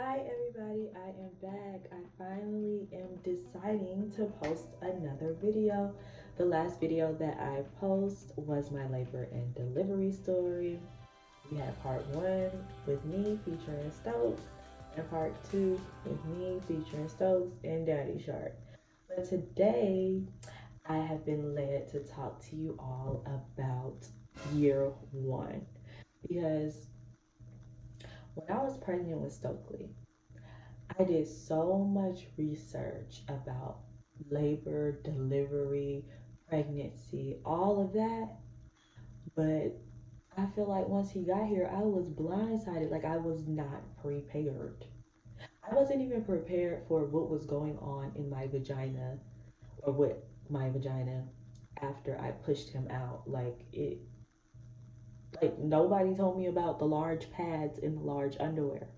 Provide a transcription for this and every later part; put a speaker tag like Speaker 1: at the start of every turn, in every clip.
Speaker 1: Hi everybody, I am back. I finally am deciding to post another video. The last video that I post was my labor and delivery story. We had part one with me featuring Stokes and part two with me featuring Stokes and Daddy Shark. But today I have been led to talk to you all about year one because when I was pregnant with Stokely, I did so much research about labor, delivery, pregnancy, all of that. But I feel like once he got here, I was blindsided. Like I was not prepared. I wasn't even prepared for what was going on in my vagina or with my vagina after I pushed him out. Like nobody told me about the large pads and the large underwear.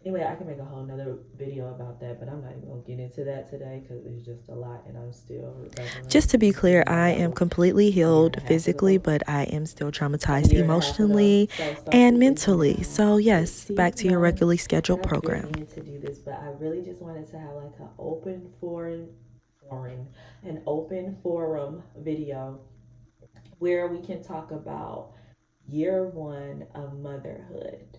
Speaker 1: Anyway, I can make a whole nother video about that, but I'm not even gonna get into that today because it's just a lot and I'm still recovering.
Speaker 2: Just to be clear,
Speaker 1: Even though
Speaker 2: I
Speaker 1: that
Speaker 2: am
Speaker 1: was
Speaker 2: completely
Speaker 1: a year and
Speaker 2: healed
Speaker 1: a half
Speaker 2: physically,
Speaker 1: ago,
Speaker 2: but I am still
Speaker 1: a
Speaker 2: traumatized
Speaker 1: year and a half ago.
Speaker 2: emotionally
Speaker 1: So
Speaker 2: and
Speaker 1: Stokely is
Speaker 2: mentally. So,
Speaker 1: now
Speaker 2: yes, back
Speaker 1: 16
Speaker 2: to your
Speaker 1: months
Speaker 2: regularly
Speaker 1: and
Speaker 2: scheduled
Speaker 1: I've been
Speaker 2: program.
Speaker 1: meaning to do this, but I really just wanted to have like foreign, an open forum video where we can talk about year one of motherhood.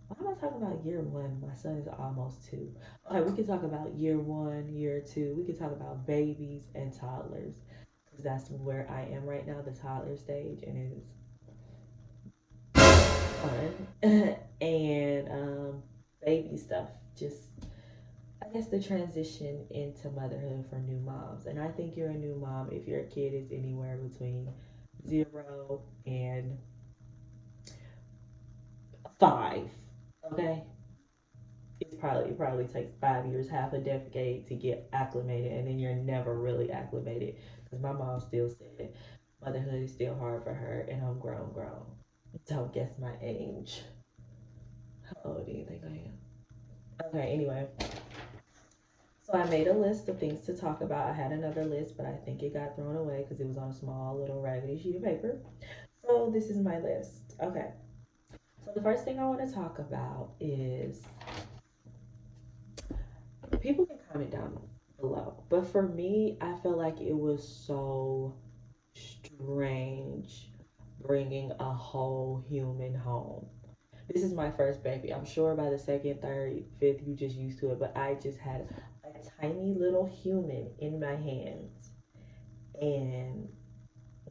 Speaker 1: Why am I talking about year one? My son is almost two. Okay, we can talk about year one, year two. We can talk about babies and toddlers because that's where I am right now, the toddler stage, and it is fun. and baby stuff, just I guess the transition into motherhood for new moms. And I think you're a new mom if your kid is anywhere between 0 and 5. Okay, it probably takes 5 years, half a decade to get acclimated, and then you're never really acclimated. Because my mom still said motherhood is still hard for her, and I'm grown. Don't guess my age. How old do you think I am? Okay, anyway. So I made a list of things to talk about. I had another list, but I think it got thrown away because it was on a small little raggedy sheet of paper. So this is my list. Okay. So the first thing I want to talk about is people can comment down below. But for me, I feel like it was so strange bringing a whole human home. This is my first baby. I'm sure by the second, third, fifth, you just used to it. But I just had a tiny little human in my hands. And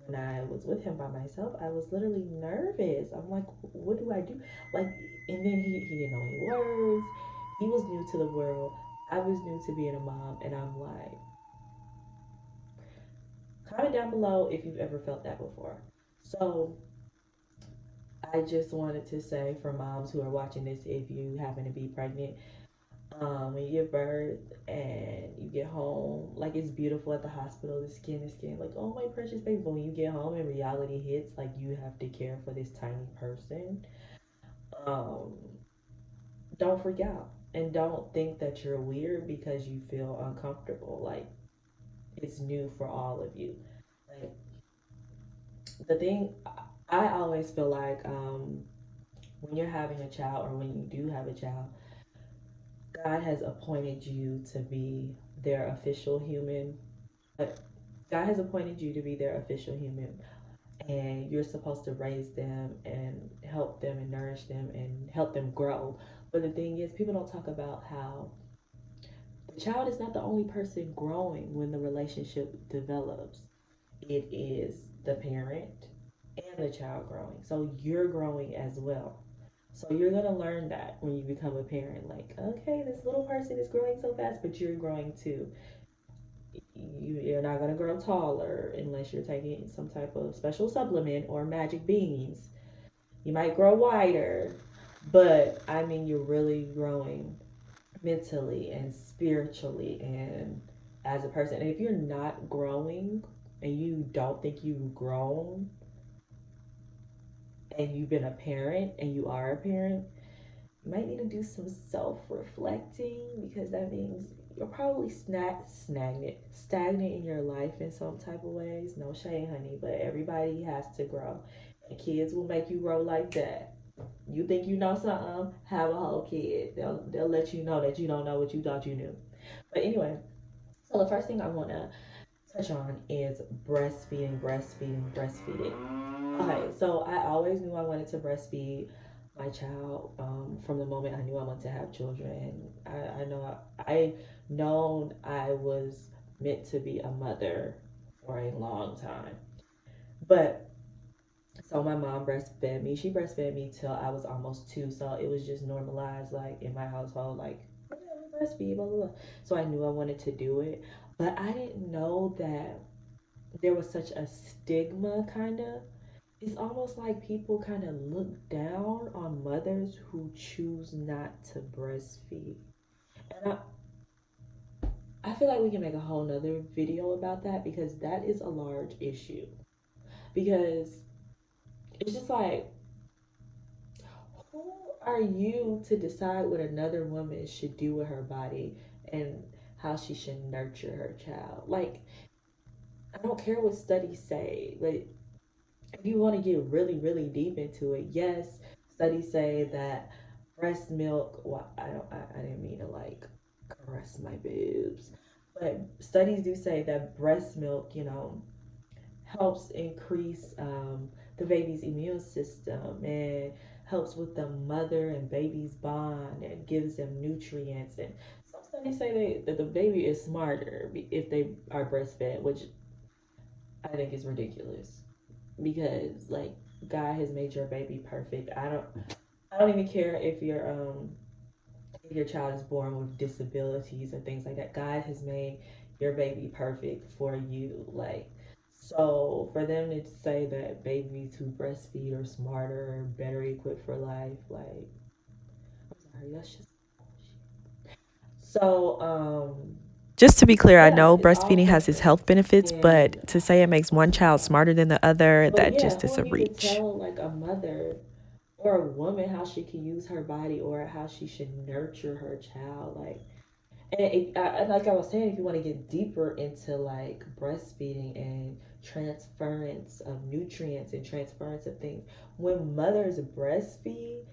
Speaker 1: when I was with him by myself, I was literally nervous. I'm like, what do I do? Like, and then he didn't know any words. He was new to the world. I was new to being a mom, and I'm like, comment down below if you've ever felt that before. So I just wanted to say for moms who are watching this, if you happen to be pregnant, when you give birth and you get home, like it's beautiful at the hospital, the skin is skin, like oh my precious baby. But when you get home and reality hits, like you have to care for this tiny person. Um, don't freak out and don't think that you're weird because you feel uncomfortable. Like it's new for all of you. Like the thing, I always feel like when you're having a child or when you do have a child, God has appointed you to be their official human. But God has appointed you to be their official human, and you're supposed to raise them and help them and nourish them and help them grow. But the thing is, people don't talk about how the child is not the only person growing when the relationship develops. It is the parent and the child growing. So you're growing as well. So you're gonna learn that when you become a parent. Like, okay, this little person is growing so fast, but you're growing too. You're not gonna grow taller unless you're taking some type of special supplement or magic beans. You might grow wider, but I mean, you're really growing mentally and spiritually and as a person. And if you're not growing and you don't think you've grown and you've been a parent and you are a parent, you might need to do some self-reflecting because that means you're probably stagnant in your life in some type of ways. No shade, honey, but everybody has to grow, and kids will make you grow like that. You think you know something? Have a whole kid. They'll let you know that you don't know what you thought you knew. But anyway, so the first thing I want to touch on is breastfeeding, breastfeeding, breastfeeding. Okay, so I always knew I wanted to breastfeed my child from the moment I knew I wanted to have children. I know I known I was meant to be a mother for a long time. But so my mom breastfed me. She breastfed me till I was almost 2. So it was just normalized, like in my household, like yeah, we breastfeed, blah blah blah. So I knew I wanted to do it, but I didn't know that there was such a stigma, kind of. It's almost like people kind of look down on mothers who choose not to breastfeed. And I feel like we can make a whole nother video about that because that is a large issue. Because it's just like, who are you to decide what another woman should do with her body and how she should nurture her child? Like, I don't care what studies say. Like, if you want to get really, really deep into it, yes, studies say that breast milk. Well, I didn't mean to like caress my boobs, but studies do say that breast milk, helps increase the baby's immune system and helps with the mother and baby's bond and gives them nutrients. And some studies say that the baby is smarter if they are breastfed, which I think is ridiculous because like God has made your baby perfect. I don't even care if your child is born with disabilities or things like that. God has made your baby perfect for you. Like, so for them to say that babies who breastfeed are smarter or better equipped for life, like, I'm sorry, that's just so
Speaker 2: Just to be clear, I
Speaker 1: yeah,
Speaker 2: know
Speaker 1: it's all
Speaker 2: breastfeeding has its
Speaker 1: preference.
Speaker 2: health benefits,
Speaker 1: And
Speaker 2: but to say it makes one child smarter than the other,
Speaker 1: but
Speaker 2: that
Speaker 1: yeah,
Speaker 2: just
Speaker 1: who
Speaker 2: is
Speaker 1: are
Speaker 2: a
Speaker 1: you to
Speaker 2: reach.
Speaker 1: tell like a mother or a woman how she can use her body or how she should nurture her child? Like, and like I was saying, if you want to get deeper into like breastfeeding and transference of nutrients and transference of things, when mothers breastfeed,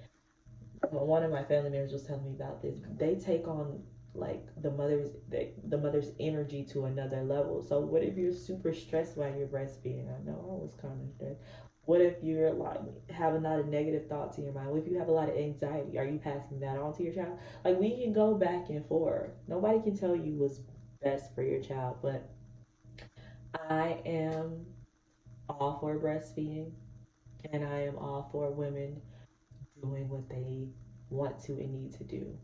Speaker 1: one of my family members was telling me about this. They take on like the mother's energy to another level. So what if you're super stressed while you're breastfeeding? I know I was kind of stressed. What if you're like have a lot of negative thoughts in your mind? What if you have a lot of anxiety? Are you passing that on to your child? Like we can go back and forth. Nobody can tell you what's best for your child, but I am all for breastfeeding and I am all for women doing what they want to and need to do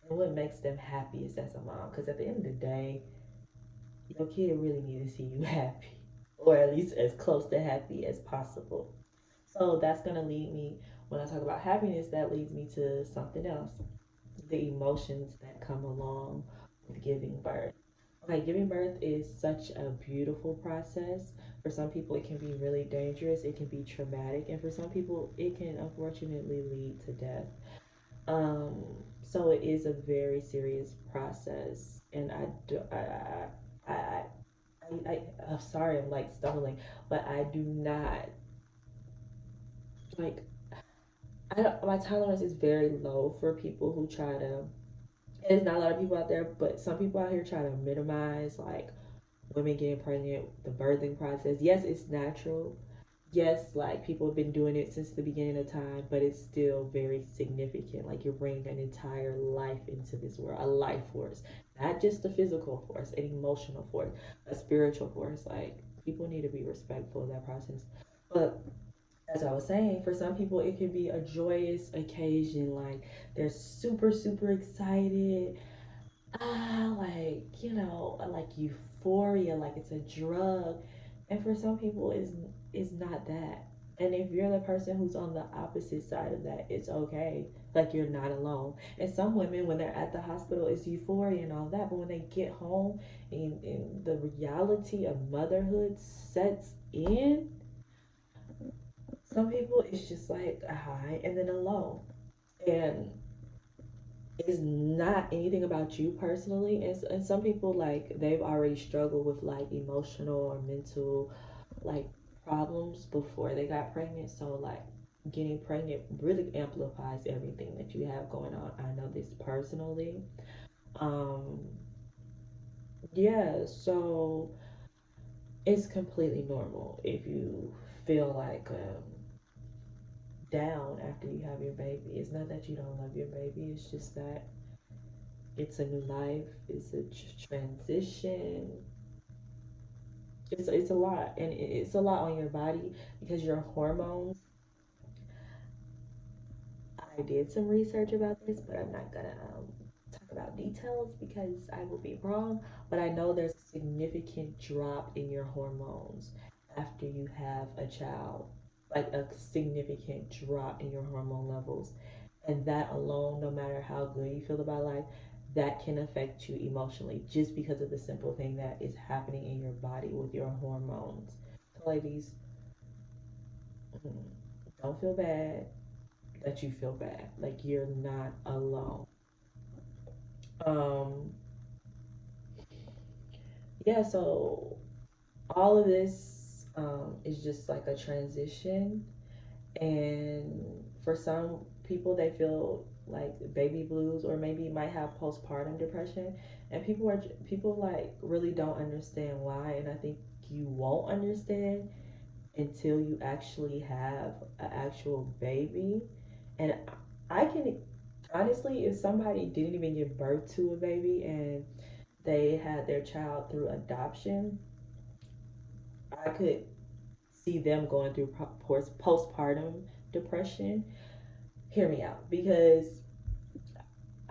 Speaker 1: and what makes them happiest as a mom. Because at the end of the day, your kid really need to see you happy, or at least as close to happy as possible. So that's gonna lead me, when I talk about happiness, that leads me to something else: the emotions that come along with giving birth. Okay, giving birth is such a beautiful process. For some people, it can be really dangerous, it can be traumatic, and for some people, it can unfortunately lead to death. Um, so it is a very serious process, and I do, I'm sorry, I'm like stumbling, but I do not like. I don't, my tolerance is very low for people who try to. There's not a lot of people out there, but some people out here try to minimize like women getting pregnant, the birthing process. Yes, it's natural. Yes, like people have been doing it since the beginning of time, but it's still very significant. Like you're bringing an entire life into this world, a life force, not just a physical force, an emotional force, a spiritual force. Like people need to be respectful of that process. But as I was saying, for some people, it could be a joyous occasion. Like they're super, super excited, like like euphoria, like it's a drug. And for some people it's not that. And if you're the person who's on the opposite side of that, it's okay. Like you're not alone. And some women, when they're at the hospital, it's euphoria and all that, but when they get home and the reality of motherhood sets in, some people it's just like a high and then a low. And it's not anything about you personally. And some people, like, they've already struggled with like emotional or mental like problems before they got pregnant. So like getting pregnant really amplifies everything that you have going on. I know this personally. Um, yeah, so it's completely normal if you feel like down after you have your baby. It's not that you don't love your baby, it's just that it's a new life, it's a transition. It's a lot, and it's a lot on your body because your hormones. I did some research about this, but I'm not gonna talk about details because I will be wrong. But I know there's a significant drop in your hormones after you have a child, like a significant drop in your hormone levels. And that alone, no matter how good you feel about life, that can affect you emotionally just because of the simple thing that is happening in your body with your hormones. So, ladies, don't feel bad that you feel bad. Like you're not alone. Um, yeah, so all of this is just like a transition. And for some people, they feel like baby blues or maybe might have postpartum depression. And people like really don't understand why. And I think you won't understand until you actually have an actual baby. And I can honestly, if somebody didn't even give birth to a baby and they had their child through adoption, I could see them going through postpartum depression. Hear me out, because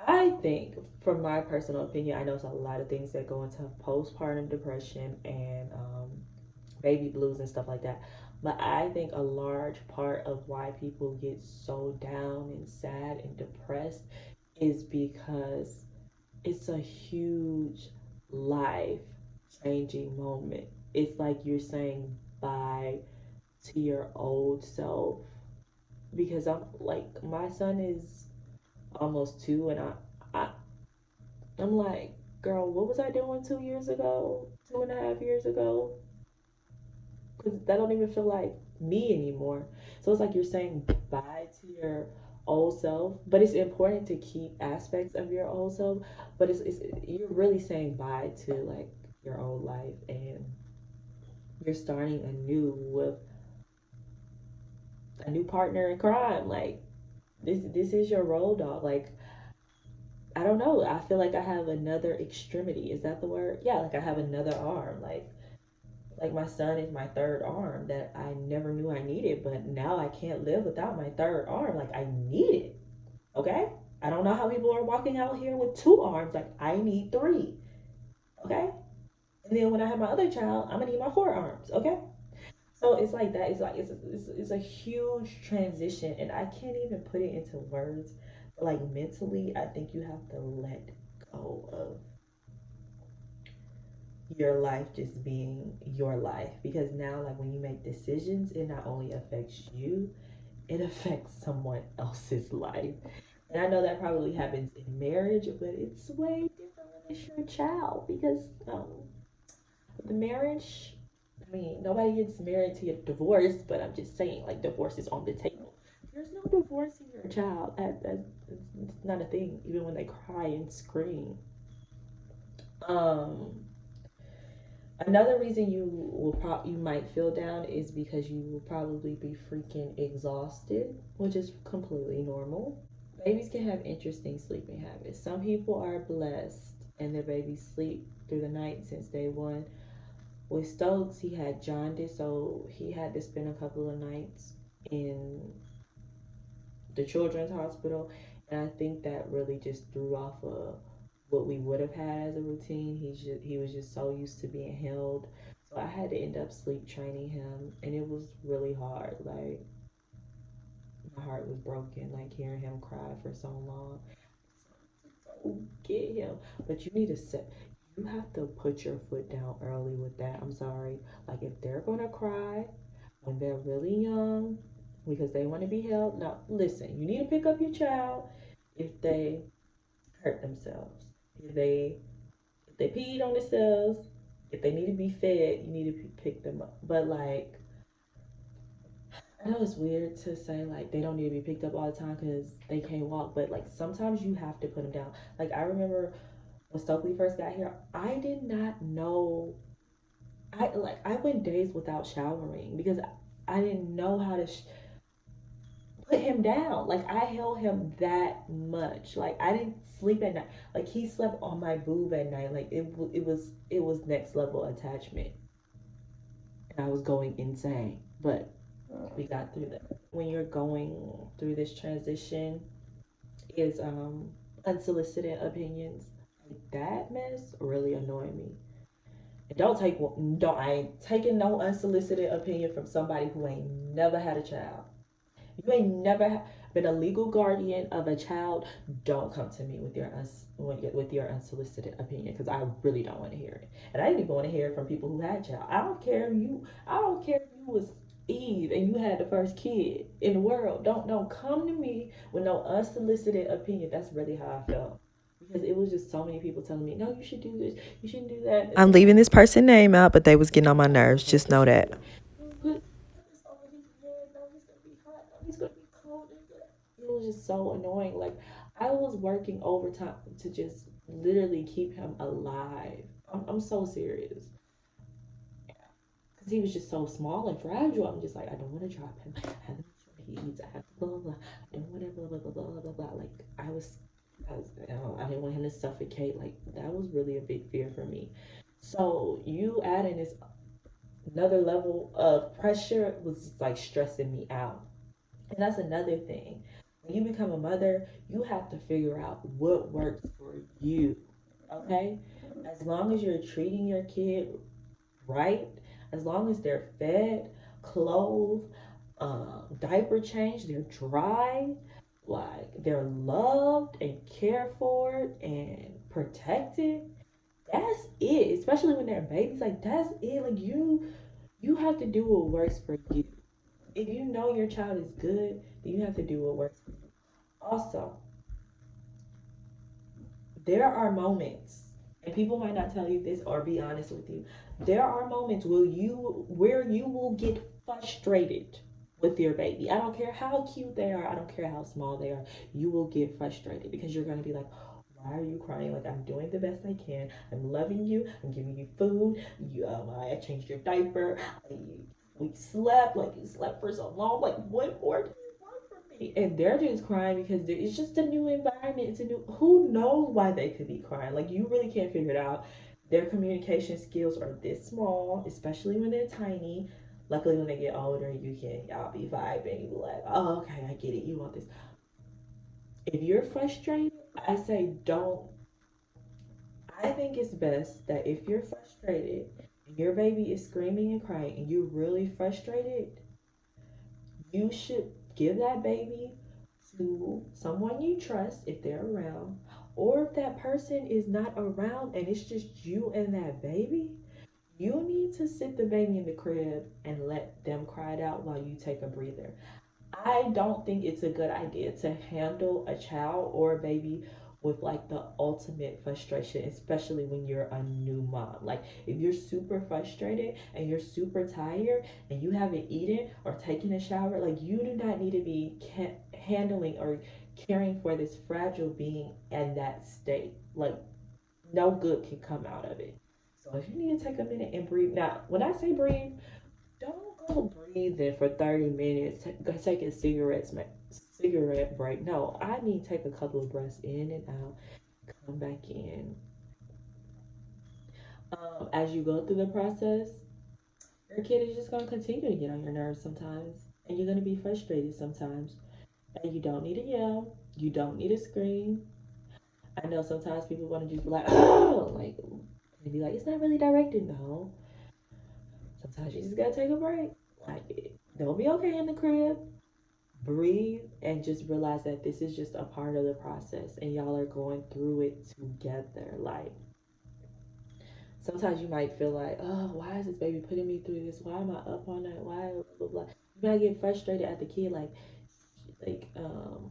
Speaker 1: I think, from my personal opinion, I know there's a lot of things that go into postpartum depression and baby blues and stuff like that. But I think a large part of why people get so down and sad and depressed is because it's a huge life changing moment. It's like you're saying bye to your old self. Because I'm like, my son is almost two, and I I'm like, girl, what was I doing 2 years ago, 2.5 years ago? Because that don't even feel like me anymore. So it's like you're saying bye to your old self, but it's important to keep aspects of your old self. But it's you're really saying bye to like your old life, and you're starting anew with a new partner in crime. Like this is your road dog. Like I don't know. I feel like I have another extremity. Is that the word? Yeah, like I have another arm. Like my son is my third arm that I never knew I needed, but now I can't live without my third arm. Like I need it. Okay? I don't know how people are walking out here with two arms. Like I need three. Okay? And then when I have my other child, I'm gonna need my four arms. Okay? So it's like that. It's a huge transition, and I can't even put it into words. But like mentally, I think you have to let go of your life just being your life, because now like when you make decisions, it not only affects you, it affects someone else's life. And I know that probably happens in marriage, but it's way different when it's your child, because the marriage, I mean, nobody gets married to get divorced, but I'm just saying, like, divorce is on the table. There's no divorcing your child. It's not a thing, even when they cry and scream. Um, Another reason you might feel down is because you will probably be freaking exhausted, which is completely normal. Babies can have interesting sleeping habits. Some people are blessed and their babies sleep through the night since day one. With Stokes, he had jaundice, so he had to spend a couple of nights in the children's hospital, and I think that really just threw off what we would have had as a routine. He was just so used to being held, so I had to end up sleep training him, and it was really hard. Like my heart was broken, like hearing him cry for so long. So get him, but you need to set. You have to put your foot down early with that. I'm sorry. Like if they're gonna cry when they're really young because they want to be held. Now, listen, you need to pick up your child if they hurt themselves. If they if they peed on themselves, if they need to be fed, you need to pick them up. But like I know it's weird to say like they don't need to be picked up all the time because they can't walk, but like sometimes you have to put them down. Like I remember when Stokely first got here, I did not know. I went days without showering because I didn't know how to put him down. Like I held him that much. Like I didn't sleep at night. Like he slept on my boob at night. Like it was next level attachment, and I was going insane. But we got through that. When you're going through this transition, is unsolicited opinions. Like that mess really annoyed me. And don't I ain't taking no unsolicited opinion from somebody who ain't never had a child. You ain't never been a legal guardian of a child. Don't come to me with your unsolicited opinion because I really don't want to hear it. And I didn't even want to hear it from people who had a child. I don't care if you. I don't care if you was Eve and you had the first kid in the world. Don't come to me with no unsolicited opinion. That's really how I felt. Because it was just so many people telling me, no, you should do this, you shouldn't do that. And
Speaker 2: I'm
Speaker 1: then
Speaker 2: leaving
Speaker 1: like,
Speaker 2: this person name out, but they was getting on my
Speaker 1: I don't
Speaker 2: nerves.
Speaker 1: care.
Speaker 2: Just know
Speaker 1: Put your
Speaker 2: that.
Speaker 1: finger. Put this over his head. No, he's gonna be hot. No, he's gonna be cold. It was just so annoying. Like I was working overtime to just literally keep him alive. I'm so serious because he was just so small and fragile. I'm just like I don't want to drop him. I have to make sure he eats. I have to blah blah blah. I don't want to blah blah blah blah blah blah. Like I didn't want him to suffocate. Like that was really a big fear for me. So you adding this another level of pressure was like stressing me out. And that's another thing. When you become a mother, you have to figure out what works for you. Okay? As long as you're treating your kid right, as long as they're fed, clothed, diaper changed, they're dry, like they're loved and cared for and protected, that's it. Especially when they're babies, like that's it. Like you have to do what works for you. If you know your child is good, then you have to do what works for you. Also, there are moments, and people might not tell you this or be honest with you. There are moments where you will get frustrated with your baby. I don't care how cute they are. I don't care how small they are. You will get frustrated because you're gonna be like, why are you crying? Like I'm doing the best I can. I'm loving you. I'm giving you food. I changed your diaper. We slept. Like you slept for so long. Like what more do you want from me? And they're just crying because it's just a new environment. It's a new. Who knows why they could be crying? Like you really can't figure it out. Their communication skills are this small, especially when they're tiny. Luckily, when they get older, y'all be vibing. You be like, oh, okay, I get it. You want this. If you're frustrated, I say don't. I think it's best that if you're frustrated and your baby is screaming and crying and you're really frustrated, you should give that baby to someone you trust if they're around. Or if that person is not around and it's just you and that baby, you need to sit the baby in the crib and let them cry it out while you take a breather. I don't think it's a good idea to handle a child or a baby with like the ultimate frustration, especially when you're a new mom. Like if you're super frustrated and you're super tired and you haven't eaten or taken a shower, like you do not need to be handling or caring for this fragile being in that state. Like no good can come out of it. So if you need to take a minute and breathe. Now, when I say breathe, don't go breathing for 30 minutes, go take a cigarette break. No, I need to take a couple of breaths in and out, come back in. As you go through the process, your kid is just going to continue to get on your nerves sometimes, and you're going to be frustrated sometimes. And you don't need to yell, you don't need to scream. I know sometimes people want to just be like, oh, like, and be like, it's not really directed. No, sometimes you just got to take a break. Like, they'll be okay in the crib. Breathe and just realize that this is just a part of the process and y'all are going through it together. Like sometimes you might feel like, oh, why is this baby putting me through this? Why am I up all night? Why blah blah blah. You might get frustrated at the kid,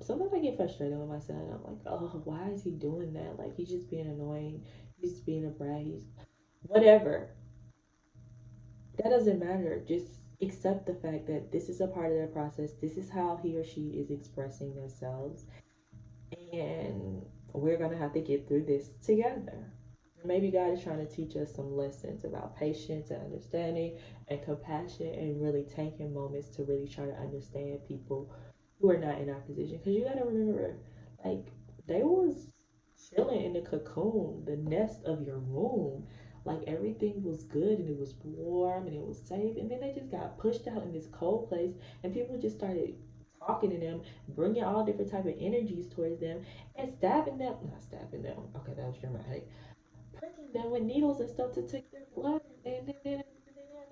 Speaker 1: sometimes I get frustrated with my son. I'm like, oh, why is he doing that? Like he's just being annoying, he's just being a brat, he's whatever. That doesn't matter. Just accept the fact that this is a part of their process. This is how he or she is expressing themselves. And we're going to have to get through this together. Maybe God is trying to teach us some lessons about patience and understanding and compassion and really taking moments to really try to understand people who are not in our position. Because you got to remember, like, they was chilling in the cocoon, the nest of your womb. Like, everything was good and it was warm and it was safe. And then they just got pushed out in this cold place and people just started talking to them, bringing all different type of energies towards them and stabbing them, not stabbing them, okay, that was dramatic, pricking them with needles and stuff to take their blood, and then they're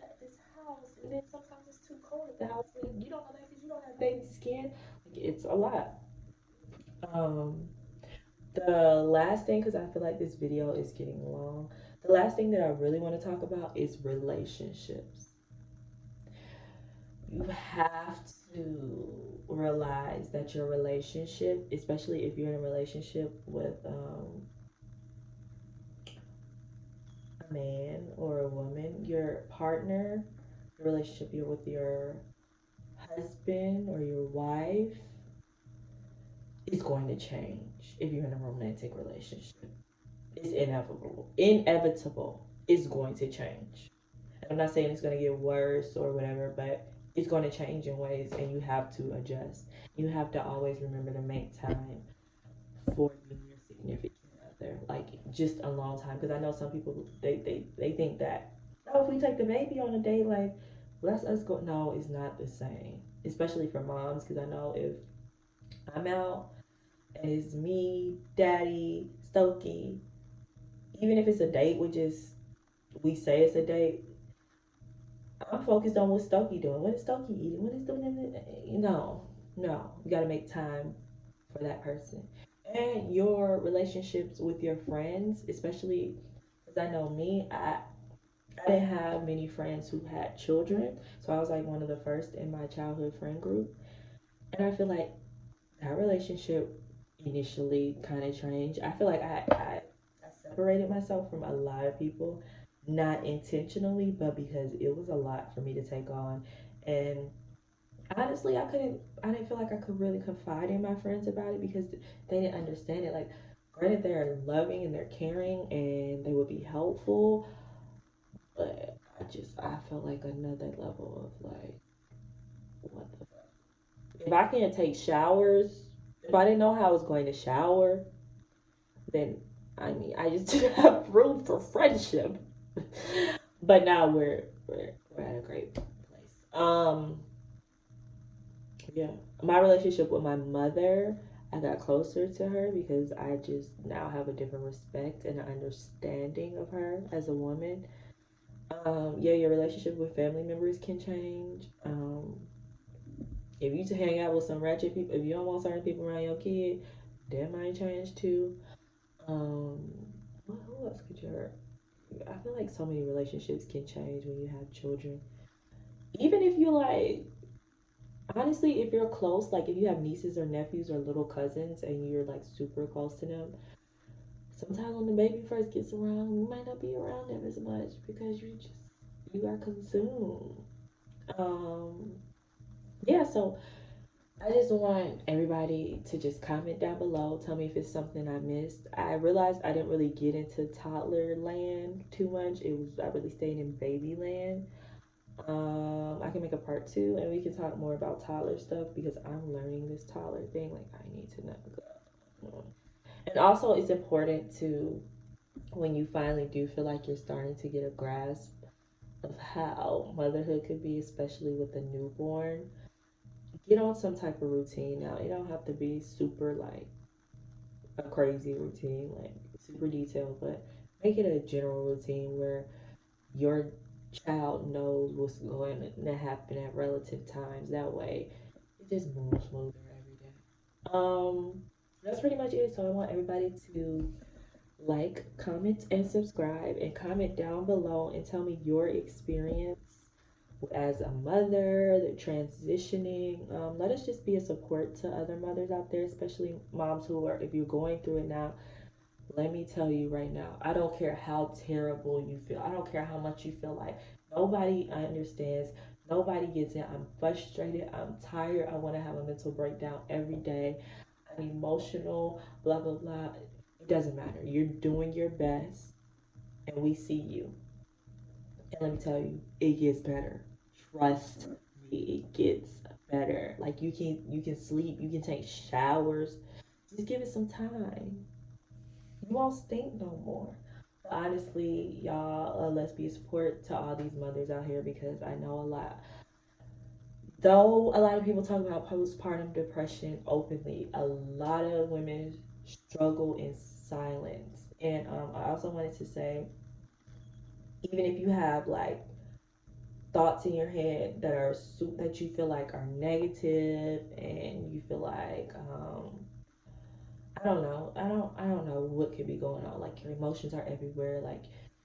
Speaker 1: at this house, and then sometimes it's too cold at the house, but you don't know that because you don't have baby skin. Like, it's a lot. Um, the last thing, because I feel like this video is getting long, the last thing that I really want to talk about is relationships. You have to realize that your relationship, especially if you're in a relationship with a man or a woman, your partner, the relationship you're with your husband or your wife is going to change if you're in a romantic relationship. It's inevitable. Inevitable. It's going to change. I'm not saying it's going to get worse or whatever, but it's going to change in ways and you have to adjust. You have to always remember to make time for you and your significant other, like just a long time. Because I know some people they think that, oh, if we take the baby on a date, like let's us go. No, it's not the same, especially for moms. Because I know if I'm out and it's me, daddy, Stokey, even if it's a date, we say it's a date. I'm focused on what Stokey doing. What is Stokey eating? What is doing? No, no. You got to make time for that person. And your relationships with your friends, especially because I know me, I didn't have many friends who had children. So I was like one of the first in my childhood friend group. And I feel like that relationship initially kind of changed. I feel like I separated myself from a lot of people, not intentionally, but because it was a lot for me to take on. And honestly, I didn't feel like I could really confide in my friends about it because they didn't understand it. Like, granted, they're loving and they're caring and they would be helpful, but I felt like another level of like, what the fuck? If I can't take showers, if I didn't know how I was going to shower, then I mean, I just didn't have room for friendship. But now we're at a great place. Yeah, my relationship with my mother, I got closer to her because I just now have a different respect and understanding of her as a woman. Yeah, your relationship with family members can change. If you to hang out with some ratchet people, if you don't want certain people around your kid, that might change too. Um, who else could you hurt? I feel like so many relationships can change when you have children. Even if you like, honestly, if you're close, like if you have nieces or nephews or little cousins and you're like super close to them, sometimes when the baby first gets around, you might not be around them as much because you are consumed. Um, yeah, so I just want everybody to just comment down below. Tell me if it's something I missed. I realized I didn't really get into toddler land too much. I really stayed in baby land. I can make a part two and we can talk more about toddler stuff because I'm learning this toddler thing. Like I need to know. And also it's important to when you finally do feel like you're starting to get a grasp of how motherhood could be, especially with a newborn, get on some type of routine. Now it don't have to be super like a crazy routine, like super detailed, but make it a general routine where your child knows what's going to happen at relative times. That way, it just moves smoother every day. That's pretty much it. So I want everybody to like, comment, and subscribe, and comment down below and tell me your experience as a mother, the transitioning. Let us just be a support to other mothers out there, especially moms who are, if you're going through it now, let me tell you right now, I don't care how terrible you feel. I don't care how much you feel like nobody understands. Nobody gets it. I'm frustrated. I'm tired. I want to have a mental breakdown every day. I'm emotional, blah, blah, blah. It doesn't matter. You're doing your best, and we see you. And let me tell you, it gets better. Trust me, it gets better. Like you can sleep, you can take showers. Just give it some time. You won't stink no more. But honestly, y'all, let's be a support to all these mothers out here because I know a lot. Though a lot of people talk about postpartum depression openly, a lot of women struggle in silence. And I also wanted to say, even if you have like thoughts in your head that are that you feel like are negative, and you feel like I don't know what could be going on. Like your emotions are everywhere. Like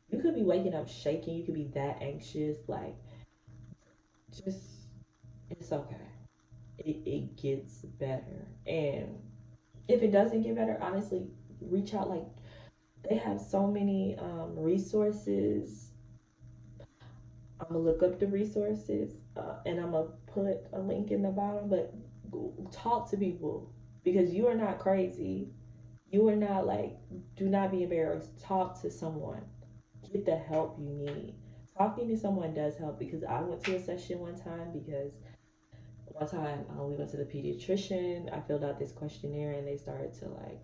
Speaker 1: you could be waking up shaking. You could be that anxious. Like just it's okay. It gets better. And if it doesn't get better, honestly, reach out. Like they have so many resources. I'm gonna look up the resources, and I'm gonna put a link in the bottom. But talk to people because you are not crazy. You are not like. Do not be embarrassed. Talk to someone. Get the help you need. Talking to someone does help because I went to a session one time because one time we went to the pediatrician. I filled out this questionnaire and they started to like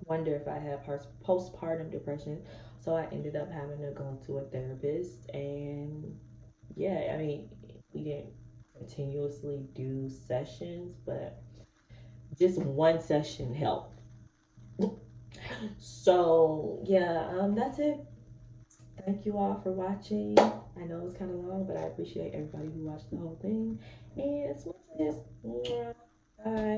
Speaker 1: wonder if I had postpartum depression. So I ended up having to go to a therapist. And yeah, I mean, we didn't continuously do sessions, but just one session helped. So yeah, that's it. Thank you all for watching. I know it was kind of long, but I appreciate everybody who watched the whole thing. And smooches. Bye.